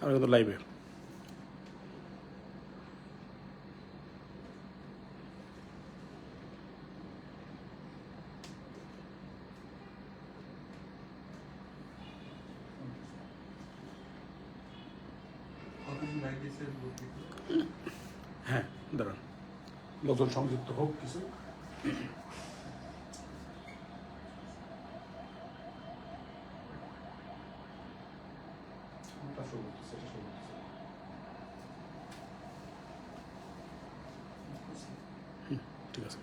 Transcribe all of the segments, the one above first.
আমি কিন্তু লাইভে। হ্যাঁ, দাঁড়ান, লোকজন সংযুক্ত হোক কিছু। ঠিক আছে।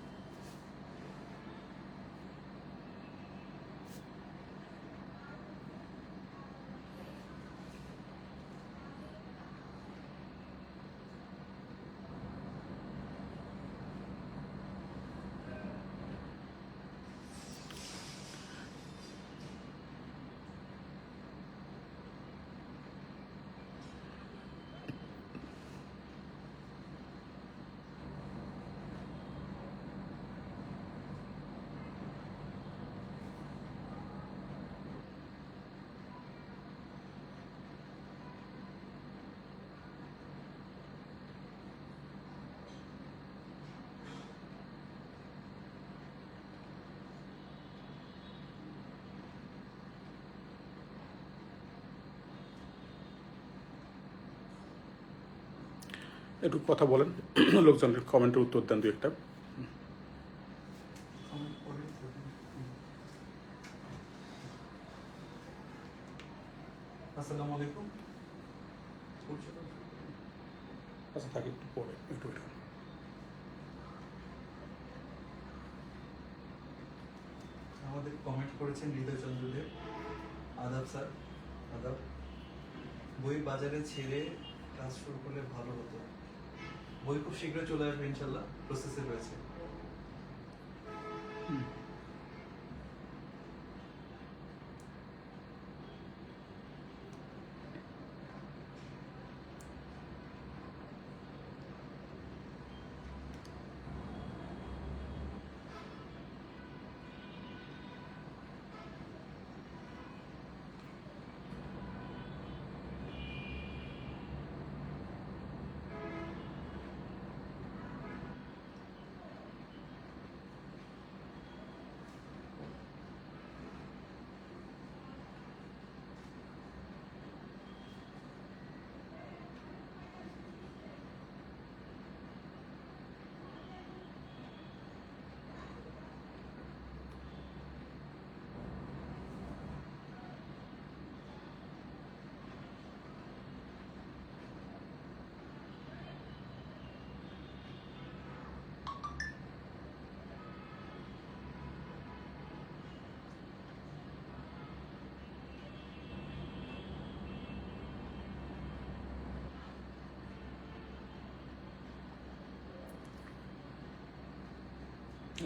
একটু কথা বলেন, লোকজনের কমেন্টের উত্তর দেন দু একটা। আসসালামু আলাইকুম। আচ্ছা থাকি, একটু পরে একটু আমাদের কমেন্ট করেছেন হৃদয় চন্দ্রদেব। আদাব স্যার, আদাব। বই বাজারে ছেড়ে কাজ শুরু করলে ভালো হতো। বই খুব শীঘ্রই চলে আসবে ইনশাল্লাহ, প্রসেসে রয়েছে।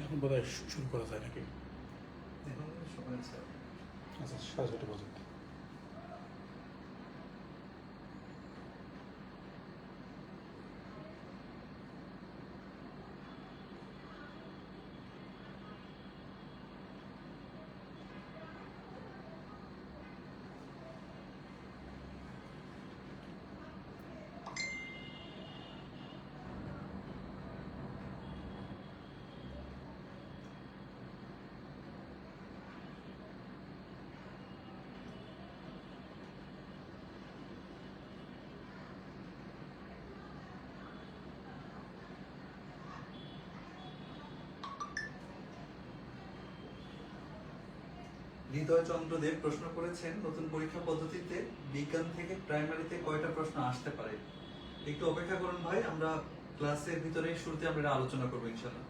এখন বোধ হয় শুরু করা যায় নাকি? এখন সময় আছে। আচ্ছা, 6:30 পর্যন্ত। হৃদয় চন্দ্রদেব প্রশ্ন করেছেন, নতুন পরীক্ষা পদ্ধতিতে বিজ্ঞান থেকে প্রাইমারিতে কয়টা প্রশ্ন আসতে পারে? একটু অপেক্ষা করুন ভাই, আমরা ক্লাসের ভিতরে শুরুতে আমরা এটা আলোচনা করবো ইনশাল্লাহ।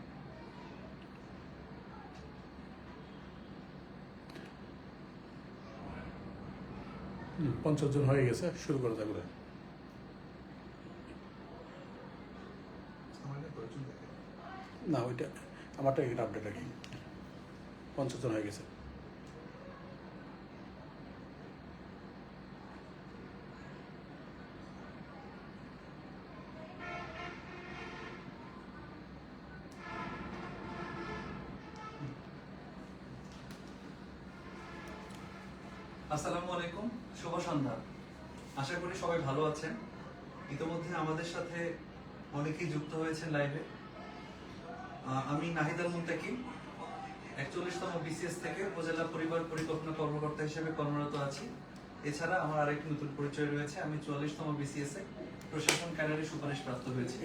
50 জন হয়ে গেছে, শুরু করা যাবে। না, ওইটা আমারটা এখানে আপডেট রাখি। 50 জন হয়ে গেছে। আসসালামু আলাইকুম, শুভ সন্ধ্যা। আশা করি সবাই ভালো আছেন। ইতিমধ্যে আমাদের সাথে অনেকেই যুক্ত হয়েছেন লাইভে। আমি নাহিদ আল মুন্তাকিম 41তম বিসিএস থেকে উপজেলা পরিবার পরিকল্পনা কর্মকর্তা হিসেবে কর্মরত আছি। এছাড়া আমার আরেকটি নতুন পরিচয় রয়েছে, আমি 44তম বিসিএস এ প্রশাসন ক্যাডারে সুপারিশ প্রাপ্ত হয়েছি।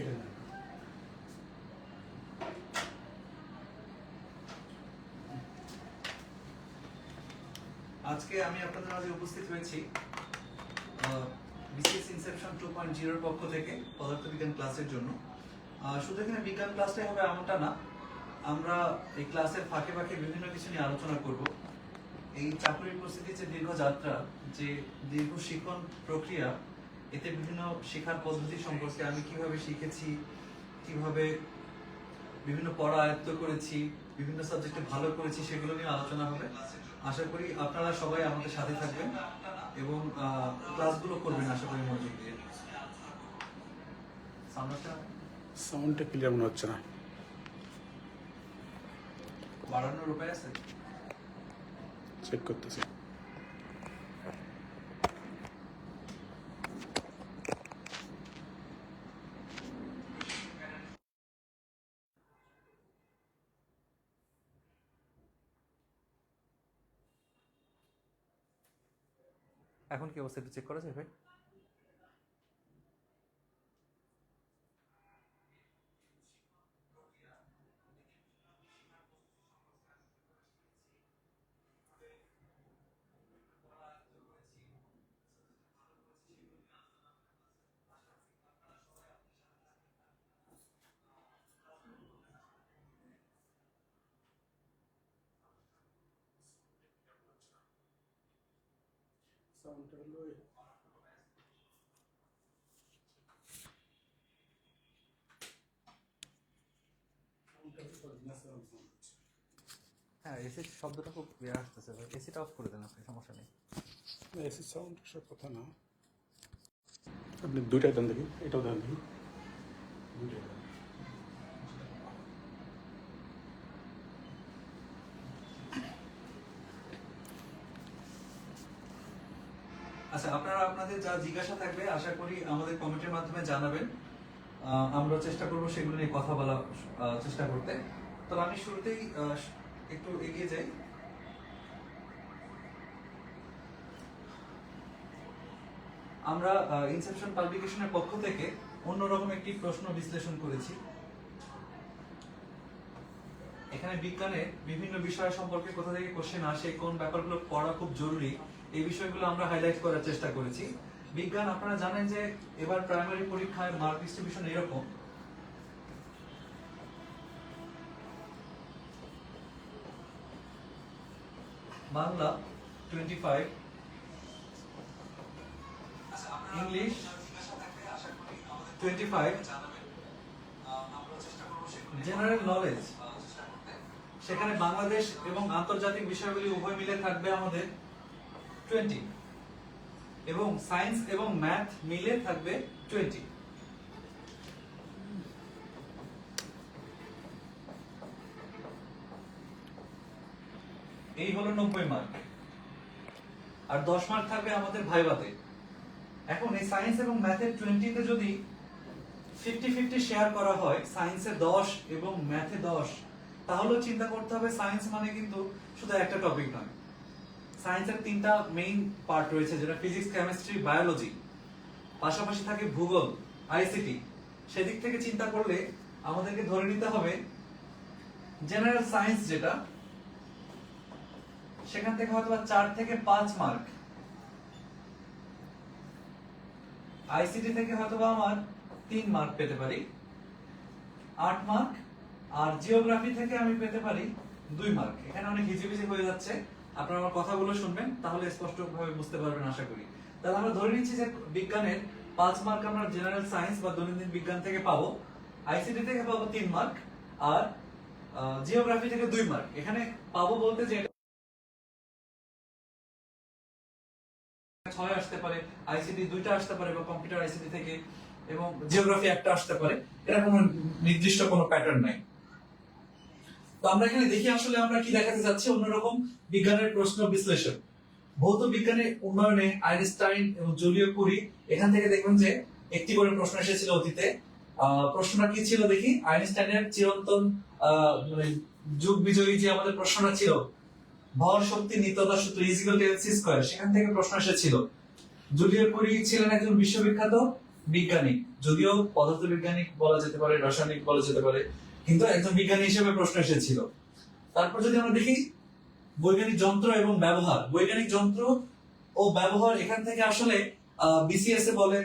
আজকে আমি আপনাদের মাঝে উপস্থিত হয়েছি বিসিএস ইনসেপশন 2.0 এর পক্ষ থেকে পদার্থবিজ্ঞান ক্লাসের জন্য। শুধু এখানে বিজ্ঞান ক্লাসটাই হবে এমনটা না, আমরা এই ক্লাসের ফাঁকে ফাঁকে বিভিন্ন কিছু নিয়ে আলোচনা করব। এই চাকরির প্রস্তুতির যে দীর্ঘ যাত্রা, যে দীর্ঘ শিক্ষণ প্রক্রিয়া, এতে বিভিন্ন শেখার পদ্ধতি সম্পর্কে আমি কিভাবে শিখেছি, কিভাবে বিভিন্ন পড়া আয়ত্ত করেছি, বিভিন্ন সাবজেক্টে ভালো করেছি, সেগুলো নিয়ে আলোচনা হবে। আশা করি আপনারা সবাই আমাদের সাথে থাকবেন এবং ক্লাসগুলো করবেন আশা করি মনোযোগ দিয়ে। সাউন্ডটা ক্লিয়ার মনে হচ্ছে না। বাড়ানোর উপায় আছে? চেক করতেছি। এখন কি অবস্থা একটু চেক করা যায় ভাই? সাউন্ডটা হলো হ্যাঁ, এসি শব্দটা খুব ইয়ে আসতেছে ভাই, এসিটা অফ করে দেন আপনি, সমস্যা নেই। এসি সাউন্ড সব কথা না। আপনি দুইটাই দেন দেখি, এটাও দেন দেখি, দুইটাই দেন। আচ্ছা, আপনারা আপনাদের যা জিজ্ঞাসা থাকবে আশা করি আমাদের কমেন্টের মাধ্যমে জানাবেন। আমরা চেষ্টা করব সেগুলো নিয়ে কথা বলার চেষ্টা করতে। তবে আমি শুরুতেই একটু এগিয়ে যাই। আমরা ইনসেপশন পাবলিকেশনের পক্ষ থেকে অন্যরকম একটি প্রশ্ন বিশ্লেষণ করেছি। এখানে বিজ্ঞানের বিভিন্ন বিষয় সম্পর্কে কোথা থেকে কোশ্চেন আসে, কোন ব্যাপারগুলো পড়া খুব জরুরি, এই বিষয়গুলো আমরা হাইলাইট করার চেষ্টা করেছি। বিজ্ঞান, আপনারা জানেন যে এবার প্রাইমারি পরীক্ষায় মার্ক ডিস্ট্রিবিউশন এরকম। বাংলা 25, ইংলিশ 25, জেনারেল নলেজ, সেখানে বাংলাদেশ এবং আন্তর্জাতিক বিষয়গুলি উভয় মিলে থাকবে আমাদের 20, এবং সায়েন্স এবং ম্যাথ মিলে থাকবে 20। এই হলো 90 মার্ক। আর 10 মার্ক থাকবে আমাদের ভাইভাতে। এখন এই সায়েন্স এবং ম্যাথের 20 তে যদি 50-50 শেয়ার করা হয়, সায়েন্সে 10 এবং ম্যাথে 10, তাহলে চিন্তা করতে হবে সায়েন্স মানে কিন্তু শুধু একটা টপিক নয়। সায়েন্সের 3টা মেইন পার্ট রয়েছে, যেটা ফিজিক্স, কেমিস্ট্রি, বায়োলজি, পাশাপাশি থাকে ভূগোল, আইসিটি। সেদিক থেকে চিন্তা করলে আমাদেরকে ধরে নিতে হবে জেনারেল সায়েন্স যেটা, সেখান থেকে হয়তো 4 থেকে 5 মার্ক, আইসিটি থেকে হয়তো আমার 3 মার্ক পেতে পারি, 8 মার্ক, আর জিওগ্রাফি থেকে আমি পেতে পারি 2 মার্ক। এখানে অনেক হিজিবিজি হয়ে যাচ্ছে, আপনারা আমার কথাগুলো শুনবেন তাহলে স্পষ্টভাবে বুঝতে পারবেন আশা করি। তাহলে আমরা ধরে নিচ্ছি যে বিজ্ঞানের 5 মার্ক আমরা জেনারেল সায়েন্স বা দৈনন্দিন বিজ্ঞান থেকে পাবো, আইসিটি থেকে পাবো 3 মার্ক, আর জিওগ্রাফি থেকে 2 মার্ক। এখানে পাবো বলতে যে 6 আসতে পারে, আইসিটি 2টা আসতে পারে, বা কম্পিউটার আইসিটি থেকে, এবং জিওগ্রাফি একটা আসতে পারে, এরকম নির্দিষ্ট কোনো প্যাটার্ন নাই। তো আমরা এখানে দেখি আসলে আমরা কি দেখাতে যাচ্ছি, অন্যরকম বিজ্ঞানের প্রশ্ন বিশ্লেষণ। ভৌত বিজ্ঞানের উন্নয়নে আইনস্টাইন এবং জুলিও কুরি, এখান থেকে দেখবেন যে একটি করে প্রশ্ন এসেছিল অতীতে। প্রশ্নটা কি ছিল দেখি। আইনস্টাইনের চিরন্তন মানে যুগ বিজয়ী যে আমাদের প্রশ্নটা ছিল, ভর শক্তি নিত্যতা সূত্র ইজিক্যাল টু এমসি স্কয়ার, সেখান থেকে প্রশ্ন এসেছিল। জুলিও কুরি ছিলেন একজন বিশ্ববিখ্যাত বিজ্ঞানী, যদিও পদার্থবিজ্ঞানী বলা যেতে পারে, রাসায়নিক বলা যেতে পারে, কিন্তু একজন বিজ্ঞানী হিসেবে প্রশ্ন এসেছিল। তারপর যদি আমরা দেখি বৈজ্ঞানিক যন্ত্র এবং ব্যবহার, বৈজ্ঞানিক যন্ত্র ও ব্যবহার, এখান থেকে আসলে বিসিএস এ বলেন,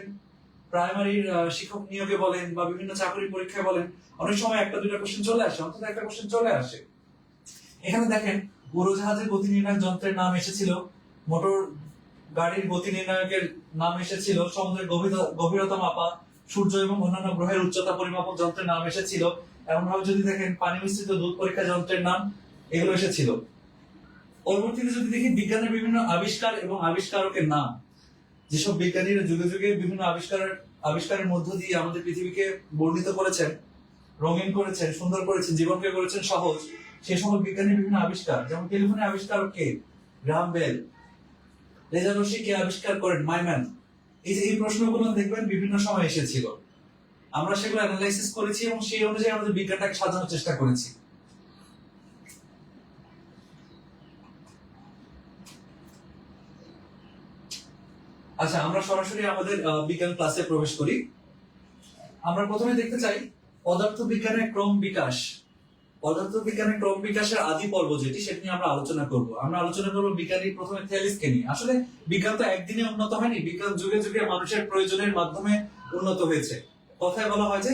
প্রাইমারির শিক্ষক নিয়োগে বলেন, বা বিভিন্ন চাকরি পরীক্ষায় বলেন, অনেক সময় একটা দুইটা কোশ্চেন চলে আসে, অন্তত একটা কোশ্চেন চলে আসে। এখানে দেখেন উড়োজাহাজের গতি নির্ণায়ক যন্ত্রের নাম এসেছিল, মোটর গাড়ির গতি নির্ণায়কের নাম এসেছিল, সমুদ্রের গভীরতা মাপা, সূর্য এবং অন্যান্য গ্রহের উচ্চতা পরিমাপক যন্ত্রের নাম এসেছিল। এমন ভাবে যদি দেখেন পানি মিশ্রিত দুধ পরীক্ষা যন্ত্রের নাম, এগুলো এসেছিল। পরবর্তীতে যদি দেখি বিজ্ঞানের বিভিন্ন আবিষ্কার এবং আবিষ্কারকের নাম, যেসব বিজ্ঞানীরা যুগে যুগে বিভিন্ন আবিষ্কারের মধ্য দিয়ে আমাদের পৃথিবীকে বর্ণিত করেছেন, রঙিন করেছেন, সুন্দর করেছেন, জীবনকে করেছেন সহজ, সেই সকল বিজ্ঞানীর বিভিন্ন আবিষ্কার, যেমন টেলিফোনের আবিষ্কারক কে? Graham Bell. লেজার রশ্মি কে আবিষ্কার করেন? মাইম্যান। এই যে এই প্রশ্নগুলো দেখবেন বিভিন্ন সময় এসেছিল, আমরা সেগুলো অ্যানালাইসিস করেছি এবং সেই অনুযায়ী আমাদের বিজ্ঞানটাকে সাজানোর চেষ্টা করেছি। আচ্ছা, আমরা সরাসরি আমাদের বিজ্ঞান ক্লাসে প্রবেশ করি। আমরা প্রথমে দেখতে চাই পদার্থ বিজ্ঞানের ক্রম বিকাশ। পদার্থ বিজ্ঞানের ক্রম বিকাশের আদি পর্ব যেটি, সেটি নিয়ে আমরা আলোচনা করব। আমরা আলোচনা করব বিজ্ঞানী প্রথমে থেলিসকে নিয়ে। আসলে বিজ্ঞান তো একদিনে উন্নত হয়নি, বিজ্ঞান যুগে যুগে মানুষের প্রয়োজনের মাধ্যমে উন্নত হয়েছে। কথায় বলা হয় যে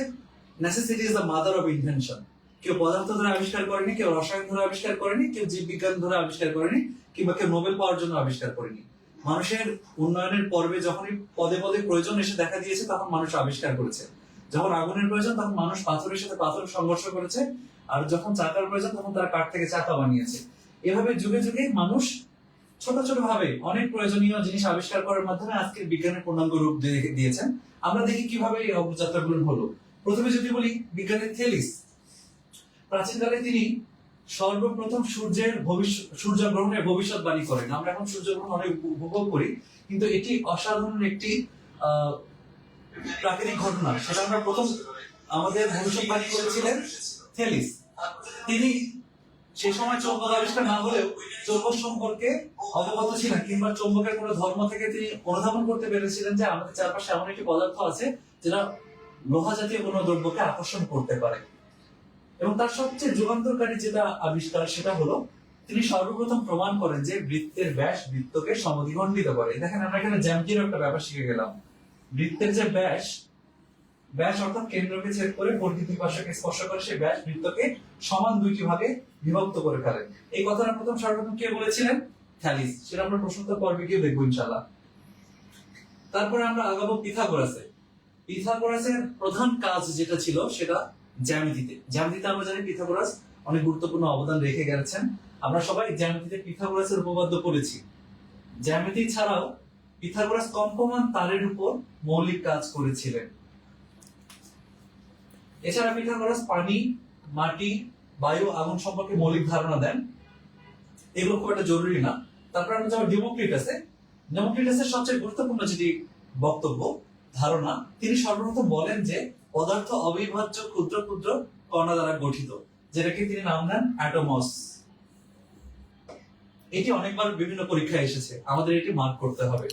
necessity is the mother of invention. কেউ পদার্থ ধরে আবিষ্কার করেনি, কেউ রসায়ন ধরে আবিষ্কার করেনি, কেউ জীববিজ্ঞান ধরে আবিষ্কার করেনি, কিংবা কেউ নোবেল পাওয়ার জন্য আবিষ্কার করেনি। মানুষের উন্নয়নের পর্বে যখনই পদে পদে প্রয়োজন এসে দেখা দিয়েছে, তখন মানুষ আবিষ্কার করেছে। যখন আগুনের প্রয়োজন, তখন মানুষ পাথরের সাথে পাথর সংঘর্ষ করেছে, আর যখন চাকার প্রয়োজন, তখন তারা কাঠ থেকে চাকা বানিয়েছে। এভাবে যুগে যুগে মানুষ ছোট ছোট ভাবে অনেক প্রয়োজনীয় জিনিস আবিষ্কার করার মাধ্যমে আজকের বিজ্ঞানের পূর্ণাঙ্গ রূপ দিয়েছেন। আমরা দেখি কিভাবে এই অগ্রযাত্রাগুলো হলো। প্রথমে যদি বলি বিজ্ঞানের থেলিস, প্রাচীনকালে তিনি সর্বপ্রথম সূর্যগ্রহণের ভবিষ্যৎবাণী করেন। আমরা এখন সূর্যগ্রহণ অনেক উপভোগ করি, কিন্তু এটি অসাধারণ একটি প্রাকৃতিক ঘটনা। সেটা আমরা প্রথম আমাদের ভবিষ্যৎবাণী করেছিলেন থেলিস। তিনি সে সময় চৌম্বক আবিষ্কার না হলেও চৌম্বক সম্পর্কে অবগত ছিলেন, কিংবা চৌম্বকের কোনো ধর্ম থেকে তিনি অনুধাবন করতে পেরেছিলেন যে আমাদের চারপাশে এমন একটি পদার্থ আছে যেটা লোহা জাতীয় কোনো দ্রব্যকে আকর্ষণ করতে পারে। এবং তার সবচেয়ে যুগান্তকারী যেটা আবিষ্কার, সেটা হলো তিনি সর্বপ্রথম প্রমাণ করেন যে বৃত্তের ব্যাস বৃত্তকে সমদ্বিখণ্ডিত করে। দেখেন, আমরা এখানে জ্যামিতির একটা ব্যাপার শিখে গেলাম। বৃত্তের যে ব্যাস অর্থাৎ কেন্দ্রকে ছেদ করে পরিধি পার্শ্বকে স্পর্শ করে, সেই ব্যাস বৃত্তকে সমান দুইটি ভাগে বিভক্ত করে ফেলে। এই কথাটা সর্বপ্রথম কে বলেছিলেন? থ্যালিস। সেটা আমরা প্রশ্নোত্তর পর্বে গিয়ে দেখবো ইনশাআল্লাহ। তারপরে আমরা আগাবো পিথাগোরাসে। পিথাগোরাসের প্রধান কাজ যেটা ছিল, সেটা জ্যামিতিতে আমরা জানি পিথাগোরাস অনেক গুরুত্বপূর্ণ অবদান রেখে গেছেন। আমরা সবাই জ্যামিতিতে পিথাগোরাসের উপপাদ্য পড়েছি। জ্যামিতি ছাড়াও পিথাগোরাস কম্পমান তারের উপর মৌলিক কাজ করেছিলেন। এছাড়া পিথাগোরাস পানি, মাটি, বায়ু, আগুন সম্পর্কে মৌলিক ধারণা দেন। এগুলো খুব একটা জরুরি না। তারপর আমরা যাবো ডেমোক্রিটাসের সবচেয়ে গুরুত্বপূর্ণ যেটি বক্তব্য, ধারণা, তিনি সর্বপ্রথম বলেন যে পদার্থ অবিভাজ্য ক্ষুদ্র ক্ষুদ্র কণা দ্বারা গঠিত, যেটাকে তিনি নাম দেন অ্যাটমস। এটি অনেকবার বিভিন্ন পরীক্ষায় এসেছে, আমাদের এটি মার্ক করতে হবে।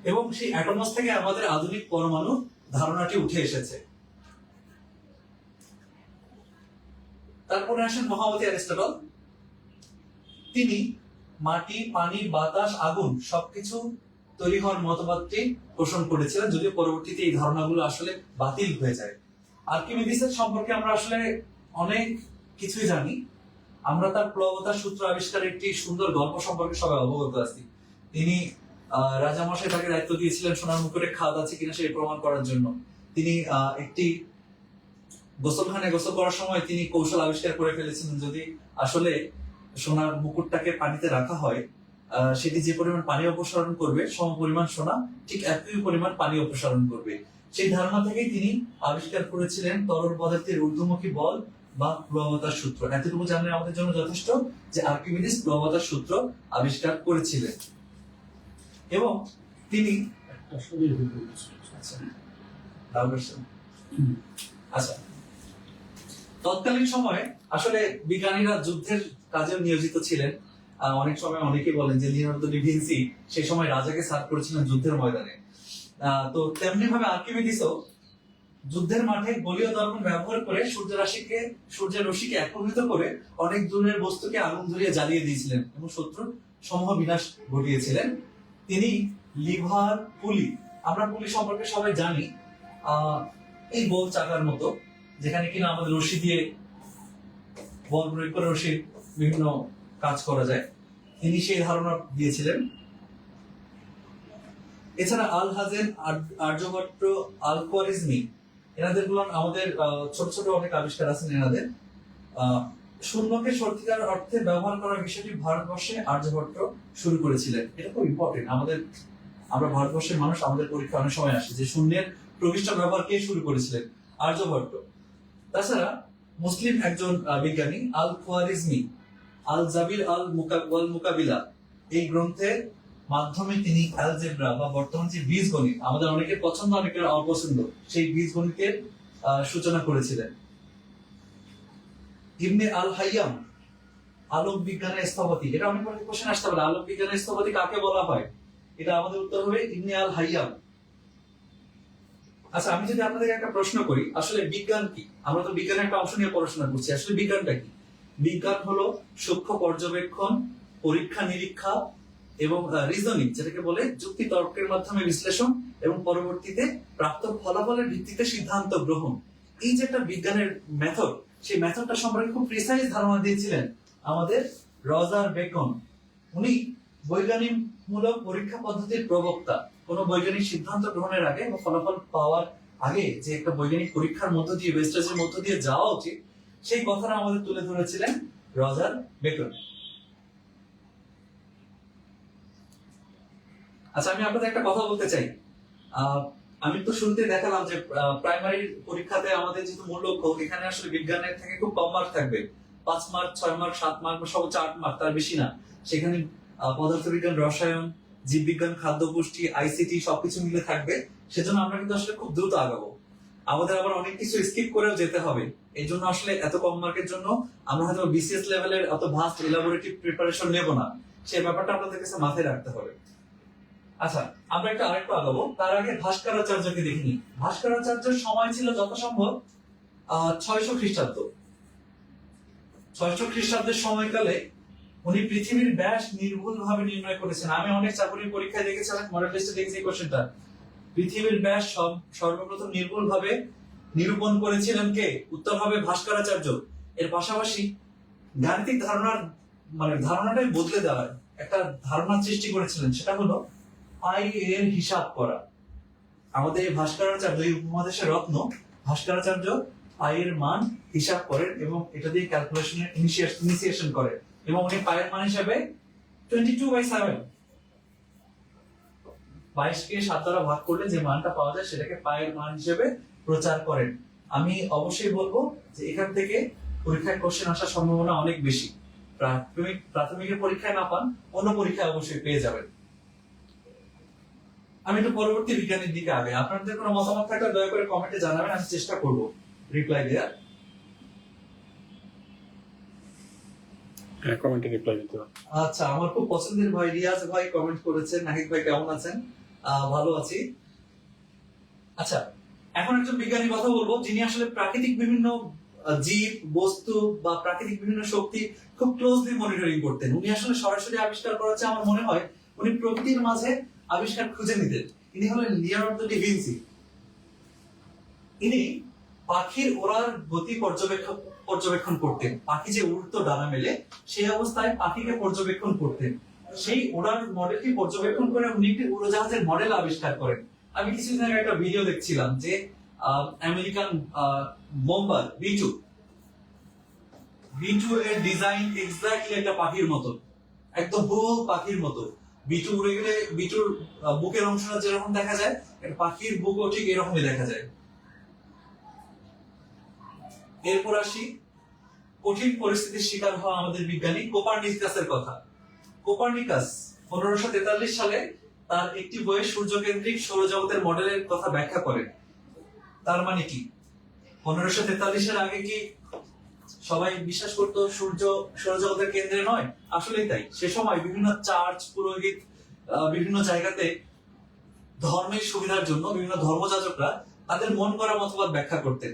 এবং সেই অ্যাটমস থেকে আমাদের আধুনিক পরমাণু ধারণাটি উঠে এসেছে। তারপরে আসেন মহামতি অ্যারিস্টটল। তিনি মাটি, পানি, বাতাস, আগুন সবকিছু তৈরি হওয়ার মতবাদটি পোষণ করেছিলেন, যদিও পরবর্তীতে এই ধারণাগুলো আসলে বাতিল হয়ে যায়। আর্কিমিডিসের সম্পর্কে আমরা আসলে অনেক কিছুই জানি। আমরা তার প্লবতার সূত্র আবিষ্কারের একটি সুন্দর গল্প সম্পর্কে সবাই অবগত আছি। তিনি রাজামশাই তাকে দায়িত্ব দিয়েছিলেন সোনার মুকুটে খাদ আছে কিনা সেই প্রমাণ করার জন্য। তিনি একটি গোসলখানায় গোসল করার সময় তিনি কৌশল আবিষ্কার করে ফেলেছিলেন, যদি আসলে সোনার মুকুটটাকে পানিতে রাখা হয়, সেটি যে পরিমাণ পানি অপসারণ করবে, সম পরিমাণ সোনা ঠিক একই পরিমাণ পানি অপসারণ করবে। সেই ধারণা থেকেই তিনি আবিষ্কার করেছিলেন তরল পদার্থের ঊর্ধ্বমুখী বল বা প্রবাবতার সূত্র। এতটুকু জানলে আমাদের জন্য যথেষ্ট যে আর্কিমিডিস প্রবাবতার সূত্র আবিষ্কার করেছিলেন। এবং তিনি আচ্ছা, তৎকালীন সময়ে আসলে বিজ্ঞানীরা যুদ্ধের কাজে নিয়োজিত ছিলেন। অনেক সময় অনেকে বলেন যে লিওনার্দো ডি ভিঞ্চি সেই সময় রাজাকে সার্ভ করেছিলেন যুদ্ধের ময়দানে। তো তেমনি ভাবে আর্কিমিডিসও যুদ্ধের মাঠে গলীয় দর্পণ ব্যবহার করে সূর্যের রশ্মিকে একত্রিত করে অনেক দূরের বস্তুকে আগুন ধরিয়ে জ্বালিয়ে দিয়েছিলেন এবং শত্রুর সমূহ বিনাশ ঘটিয়েছিলেন। তিনি লিভার পুলি, আমরা পুলি সম্পর্কে সবাই জানি, এই গোল চাকার মতো, যেখানে কিনা আমাদের রশি দিয়ে বল প্রয়োগ করে রশির বিভিন্ন কাজ করা যায়, তিনি সেই ধারণা দিয়েছিলেন। এছাড়া আল হাজেন, আর্যভট্ট, আল খোয়ারিজমি, এনাদের গুলো আমাদের ছোট ছোট অনেক আবিষ্কার আছেন এনাদের। শূন্যকে সত্যিকার অর্থে ব্যবহার করার বিষয়টি ভারতবর্ষে আর্যভট্ট শুরু করেছিলেন। এটা খুব ইম্পর্টেন্ট। আমরা ভারতবর্ষের মানুষ, আমাদের পরীক্ষা অনেক সময় আসে যে শূন্যের প্রবিষ্ট ব্যবহার কে শুরু করেছিলেন? আর্যভট্ট। তাছাড়া মুসলিম একজন বিজ্ঞানী আল খোয়ারিজমি, আল জাবির আল মুকাবিলা, এই গ্রন্থের মাধ্যমে তিনি অ্যালজেব্রা বা বর্তমান যে বীজগণিত, আমাদের অনেকের পছন্দ অনেকের অপছন্দ, সেই বীজগণিতের সূচনা করেছিলেন। ইবনে আল হাইয়াম, আলোক বিজ্ঞানের স্থপতি। এটা অনেক কোশ্চেন আসতে পারে, আলোক বিজ্ঞানের স্থপতি কাকে বলা হয়? এটা আমাদের উত্তর হবে ইবনে আল হাইয়াম। আচ্ছা, আমি যদি আপনাদের একটা প্রশ্ন করি, আসলে বিজ্ঞান কি? আমরা তো বিজ্ঞানের একটা অংশ নিয়ে পড়াশোনা করছি, আসলে বিজ্ঞানটা কি? বিজ্ঞান হলো সূক্ষ্ম পর্যবেক্ষণ, পরীক্ষা নিরীক্ষা এবং রিজনিং, যেটাকে বলে যুক্তি তর্কের মাধ্যমে বিশ্লেষণ এবং পরবর্তীতে প্রাপ্ত ফলাফলের ভিত্তিতে সিদ্ধান্ত গ্রহণ। এই যে একটা বিজ্ঞানের মেথড, সেই মেথডটা সম্পর্কে খুব প্রিসাইজ ধারণা দিয়েছিলেন আমাদের রজার বেকন। উনি বৈজ্ঞানিক মূলক পরীক্ষা পদ্ধতির প্রবক্তা। কোন বৈজ্ঞানিক সিদ্ধান্ত গ্রহণের আগে বা ফলাফল পাওয়ার আগে যে একটা বৈজ্ঞানিক পরীক্ষার মধ্য দিয়ে, ওয়েস্টেজের মধ্য দিয়ে যাওয়া উচিত, সেই কথাটা আমাদের তুলে ধরেছিলেন রজার বেকন। আচ্ছা, আমি আপনাদের একটা কথা বলতে চাই। আমি তো শুরুতে দেখালাম যে প্রাইমারি পরীক্ষাতে আমাদের যেহেতু মূল লক্ষ্য, এখানে আসলে বিজ্ঞানের থেকে খুব কম মার্ক থাকবে, 5 মার্ক, 6 মার্ক, 7 মার্ক বা সর্বোচ্চ 8 মার্ক, তার বেশি না। সেখানে পদার্থবিজ্ঞান, রসায়ন, জীববিজ্ঞান, খাদ্য পুষ্টি, আইসিটি সবকিছু মিলে থাকবে। সেজন্য আমরা কিন্তু আসলে খুব দ্রুত আগাবো। আমাদের আবার অনেক কিছু স্কিপ করেও যেতে হবে। এই জন্য আসলে এত কম মার্কের জন্য আমরা হয়তো বিসিএস লেভেলের অত ভাস্ট এলাবোরেটিভ প্রিপারেশন নেব না। সেই ব্যাপারটা আপনাদের কাছে মাথায় রাখতে হবে। আচ্ছা, আমরা আরেকটু আগাবো। তার আগে ভাস্করাচার্যকে দেখিনি। ভাস্করাচার্যের সময় ছিল যথাসম্ভব 600 খ্রিস্টাব্দ। 600 খ্রিস্টাব্দের সময়কালে উনি পৃথিবীর ব্যাস নির্ভুলভাবে নির্ণয় করেছেন। আমি অনেক চাকরির পরীক্ষায় দেখেছি, অনেক মডেল টেস্টে দেখেছি এই কোশ্চেনটা। পৃথিবীর ব্যাস সর্বপ্রথম নির্ভুলভাবে নিরূপণ করেছিলেন কে? উত্তর হবে ভাস্করাচার্য। এর পাশাপাশি গাণিতিক ধারণাটাই বদলে দেওয়ার একটা ধারণা সৃষ্টি করেছিলেন, সেটা হলো পাই এর হিসাব করা। আমাদের এই ভাস্করাচার্য, এই উপমহাদেশের রত্ন, ভাস্করাচার্য পাই এর মান হিসাব করেন এবং এটা দিয়ে ক্যালকুলেশনের ইনিশিয়েশন করেন এবং উনি পায়ের মান হিসাবে 22/7, 22কে 7 দ্বারা ভাগ করলে যে মানটা পাওয়া যায় সেটাকে পায়ের মান হিসেবে প্রচার করেন। আমি অবশ্যই বলবো যে এখান থেকে পরীক্ষায় কোশ্চেন আসার সম্ভাবনা অনেক বেশি। প্রাথমিকের পরীক্ষায় না পান, অন্য পরীক্ষায় অবশ্যই পেয়ে যাবেন। আমি একটু পরবর্তী বিজ্ঞানের দিকে আগে। আপনাদের কোনো মতামত থাকলে দয়া করে কমেন্টে জানাবেন, আমি চেষ্টা করব রিপ্লাই দেওয়ার। হ্যাঁ, কমেন্টে রিপ্লাই দিতে হবে। আচ্ছা, আমার খুব পছন্দের ভাই রিয়াজ ভাই কমেন্ট করেছেন। নাহিদ ভাই কেমন আছেন? ভালো আছি। আচ্ছা, এখন একজন বিজ্ঞানী কথা বলবো যিনি আসলে প্রাকৃতিক বিভিন্ন জীব, বস্তু বা প্রাকৃতিক বিভিন্ন শক্তি খুব ক্লোজলি মনিটরিং করতেন। উনি আসলে সরাসরি আবিষ্কার করেছে আমার মনে হয় উনি প্রকৃতির মাঝে আবিষ্কার খুঁজে নিতেন। ইনি হলেন লিওনার্দো ডি ভিঞ্চি। ইনি পাখির ওড়ার গতি পর্যবেক্ষণ করতেন। পাখি যে উড়তো ডানা মেলে, সেই অবস্থায় পাখিকে পর্যবেক্ষণ করতেন। সেই ওড়ার মডেলটি পর্যবেক্ষণ করে উনি একটি উড়োজাহাজের মডেল আবিষ্কার করেন। আমি কিছুদিন আগে একটা ভিডিও দেখছিলাম যে আমেরিকান বোম্বার B2 এর ডিজাইন এক্স্যাক্টলি একটা পাখির মতো, একদম হুবহু পাখির মতো। B2 উড়ে গেলে B2 বুকের অংশটা যেরকম দেখা যায়, একটা পাখির বুকও ঠিক এরকমই দেখা যায়। এরপর আসি কঠিন পরিস্থিতির শিকার হওয়া আমাদের বিজ্ঞানী কোপারনিকাসের কথা। কোপারনিকাস 1543 সালে তার একটি বইয়ে সূর্যকেন্দ্রিক সৌরজগতের মডেলের কথা ব্যাখ্যা করেন। তার মানে কি 1543-এর আগে কি সবাই বিশ্বাস করতো সূর্য সৌরজগতের কেন্দ্রে নয়? আসলেই তাই। সে সময় বিভিন্ন চার্চ, পুরোহিত বিভিন্ন জায়গাতে ধর্মের সুবিধার জন্য বিভিন্ন ধর্মযাজকরা তাদের মন করা মতবাদ ব্যাখ্যা করতেন।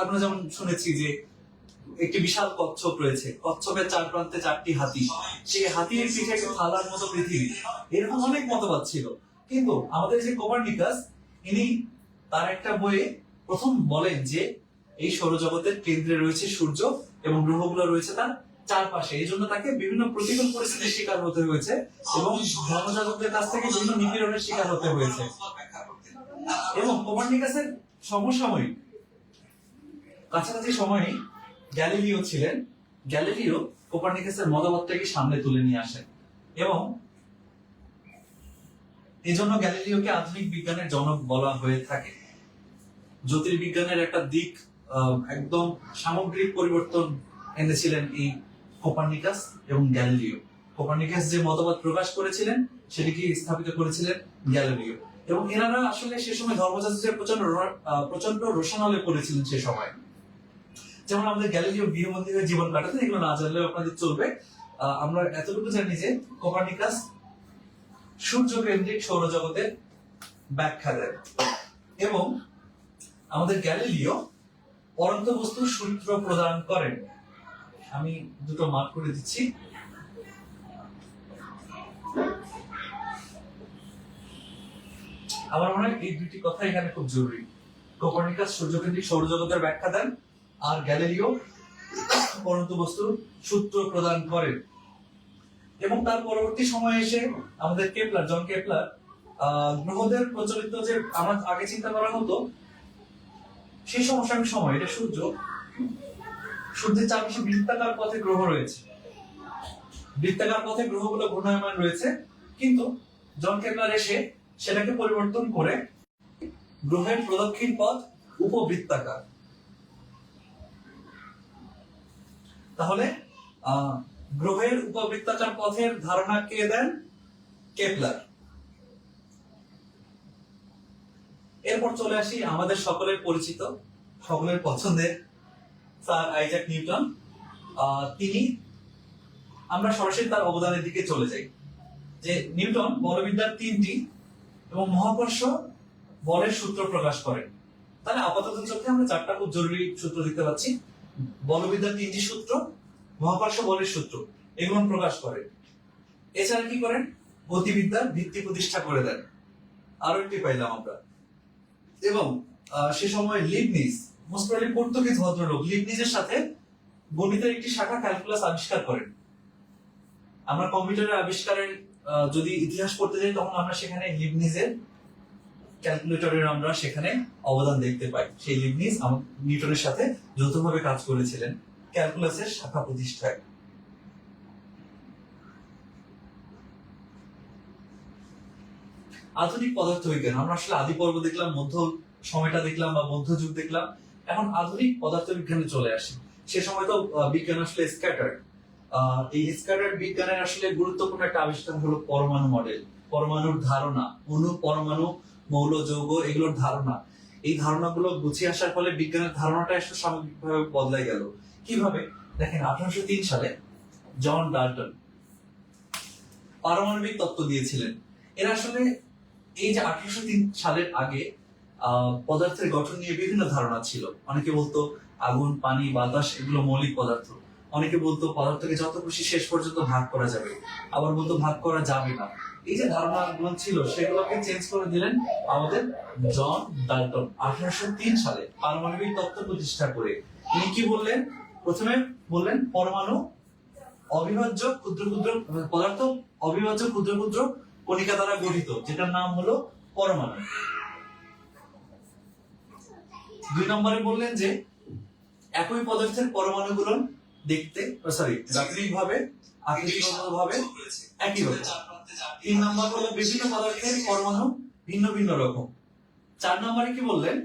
আমরা যেমন শুনেছি যে একটি বিশাল কচ্ছপ রয়েছে, কচ্ছপের চার প্রান্তে চারটি হাতি, সেই হাতির পিঠে একটি থালার মতো পৃথিবী, এরকম অনেক মতবাদ ছিল। কিন্তু আমাদের যে কোপারনিকাস, ইনি তার একটা বইয়ে প্রথম বলেন যে এই সৌরজগতের কেন্দ্রে রয়েছে সূর্য এবং গ্রহগুলো রয়েছে তার চারপাশে। এই জন্য তাকে বিভিন্ন প্রতিকূল পরিস্থিতির শিকার হতে হয়েছে এবং ধর্মযাজকদের কাছ থেকে বিভিন্ন নিপীড়নের শিকার হতে হয়েছে। এবং কোপারনিকাসের সমসাময়িক কাছাকাছি সময়ে গ্যালিলিও ছিলেন। গ্যালিলিও কোপারনিকাসের মতবাদটাকে সামনে তুলে নিয়ে আসেন এবং এজন্য গ্যালিলিওকে আধুনিক বিজ্ঞানের জনক বলা হয়ে থাকে। জ্যোতির্বিজ্ঞানের একটা দিক একদম সামগ্রিক পরিবর্তন এনেছিলেন এই কোপারনিকাস এবং গ্যালিলিও। কোপারনিকাস যে মতবাদ প্রকাশ করেছিলেন সেটিকে স্থাপিত করেছিলেন গ্যালিলিও। এবং এনারা আসলে সে সময় ধর্মযাজকদের প্রচন্ড রোষানলে পড়েছিলেন সে সময়। যেমন আমাদের গ্যালিলিও গৃহবন্দী হয়ে জীবন কাটাতেন, এগুলো না জানলেও আপনাদের চলবে। আমরা এতটুকু জানি যে কোপারনিকাস সূর্য কেন্দ্রিক সৌরজগতের ব্যাখ্যা দেন এবং আমাদের গ্যালিলিও পরন্ত বস্তুর সূত্র প্রদান করেন। আমি দুটো মার্ক করে দিচ্ছি। আমার মনে হয় এই দুটি কথা এখানে খুব জরুরি। কোপারনিকাস সূর্যকেন্দ্রিক সৌরজগতের ব্যাখ্যা দেন আর গ্যালিলিও পরন্ত বস্তুর সূত্র প্রদান করেন। এবং তার পরবর্তী সময়ে এসে আমাদের কেপলার, জন কেপলার গ্রহদের প্রচলিত যে আমার আগে চিন্তা করা হতো সেই সমসাময়িক সময় এটা সূর্যের চারপাশে বৃত্তাকার পথে গ্রহ রয়েছে, বৃত্তাকার পথে গ্রহগুলো ঘূর্ণায়মান রয়েছে, কিন্তু জন কেপলার এসে সেটাকে পরিবর্তন করে গ্রহের প্রদক্ষিণ পথ উপবৃত্তাকার। তাহলে গ্রহের উপবৃত্তাকার পথের ধারণা কে দেন? কেপলার। এরপর চলে আসি আমাদের সকলের পরিচিত, সকলের পছন্দের স্যার আইজাক নিউটন। তিনি, আমরা সরাসরি তার অবদানের দিকে চলে যাই। যে নিউটন বলবিদ্যার তিনটি এবং মহাকর্ষ বলের সূত্র প্রকাশ করেন। তাহলে আপাতত চোখে আমরা চারটা খুব জরুরি সূত্র দেখতে পাচ্ছি। বলবিদ্যার তিনটি সূত্র, মহাকর্ষ বলের সূত্র, এগুলো প্রকাশ করেন। এছাড়া কি করেন? গতিবিদ্যার ভিত্তি প্রতিষ্ঠা করে দেন। আরো একটি পাইলাম আমরা। এবং সে সময় লিবনিজ, মোস্ট প্রবাবলি পর্তুগিজ ভদ্রলোক, লিবনিজের সাথে গণিতের একটি শাখা ক্যালকুলাস আবিষ্কার করেন। আমরা কম্পিউটারের আবিষ্কারের যদি ইতিহাস পড়তে যাই তখন আমরা সেখানে লিবনিজের ক্যালকুলেটরের আমরা সেখানে অবদান দেখতে পাই। সেই লিবনিজ নিউটনের সাথে যৌথভাবে কাজ করেছিলেন ক্যালকুলাসের শাখা প্রতিষ্ঠায়। আধুনিক পদার্থবিজ্ঞান, আমরা আসলে আদি পর্ব দেখলাম, মধ্য সময়টা দেখলাম বা মধ্যযুগ দেখলাম, এখন আধুনিক পদার্থবিজ্ঞানে চলে আসি। সে সময় তো বিজ্ঞান আসলে স্ক্যাটার্ড। এই স্ক্যাটার্ড বিজ্ঞানের আসলে গুরুত্বপূর্ণ একটা আবিষ্কার হলো পরমাণু মডেল, পরমাণুর ধারণা, অণু, পরমাণু, মৌল, যৌগ, এগুলোর ধারণা। এই ধারণাগুলো গুছিয়ে আসার ফলে বিজ্ঞানের ধারণাটা আসলে সামগ্রিকভাবে বদলাই গেল। কিভাবে? দেখেন, 1803 সালে জন ডাল্টন পারমাণবিক তত্ত্ব দিয়েছিলেন। এরা আসলে এই যে 1803 সালের আগে পদার্থের গঠন নিয়ে বিভিন্ন ধারণা ছিল। অনেকে বলতো আগুন, পানি, বাতাস এগুলো মৌলিক পদার্থ। অনেকে বলতো পদার্থকে যত খুশি শেষ পর্যন্ত ভাগ করা যাবে, আবার বলতো ভাগ করা যাবে না। এই যে ধারণাগুলো ছিল সেগুলোকে চেঞ্জ করে দিলেন আমাদের জন ডাল্টন 1803 সালে পারমাণবিক তত্ত্ব প্রতিষ্ঠা করে। তিনি কি বললেন? প্রথমে বললেন পরমাণু অবিভাজ্য ক্ষুদ্র ক্ষুদ্র পদার্থ, অবিভাজ্য ক্ষুদ্র ক্ষুদ্র কণিকা দ্বারা গঠিত, যেটার নাম হলো পরমাণু। 2 নম্বরে বললেন যে একই পদার্থের পরমাণুগুলো দেখতে গাঠনিকভাবে, আকৃতিগতভাবে একই রকম। 3 নম্বর হলো বিভিন্ন পদার্থের পরমাণু ভিন্ন ভিন্ন রকম। 4 নম্বরে কি বললেন?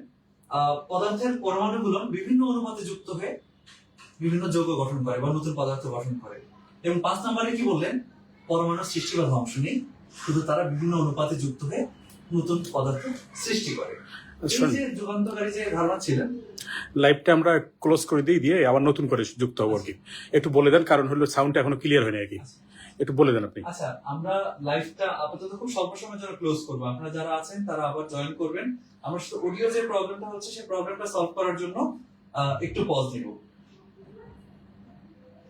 পদার্থের পরমাণুগুলো বিভিন্ন অনুপাতে যুক্ত হয়ে বিভিন্ন যৌগ গঠন করে বা নতুন পদার্থ গঠন করে। এবং 5 নম্বরে কি বললেন, পরমাণু সৃষ্টি বা ধ্বংস নেই, শুধু তারা বিভিন্ন অনুপাতে যুক্ত হয়ে নতুন পদার্থ সৃষ্টি করে। এই যে যুগান্তকারী যে ধারণা ছিলেন, লাইভটা আমরা ক্লোজ করে দিয়ে আবার নতুন করে যুক্ত হবো আর কি। একটু বলে দেন, কারণ হলো সাউন্ডটা এখনো ক্লিয়ার হয়নি আর কি। একটু বলে দেন আপনি। আচ্ছা, আমরা লাইভটা আপাতত খুব স্বল্প সময়ের জন্য ক্লোজ করবো। আপনারা যারা আছেন তারা আবার জয়েন করবেন। আমরা শুধু অডিও যে প্রবলেমটা হচ্ছে সেই প্রবলেমটা সলভ করার জন্য একটু পজ দিব।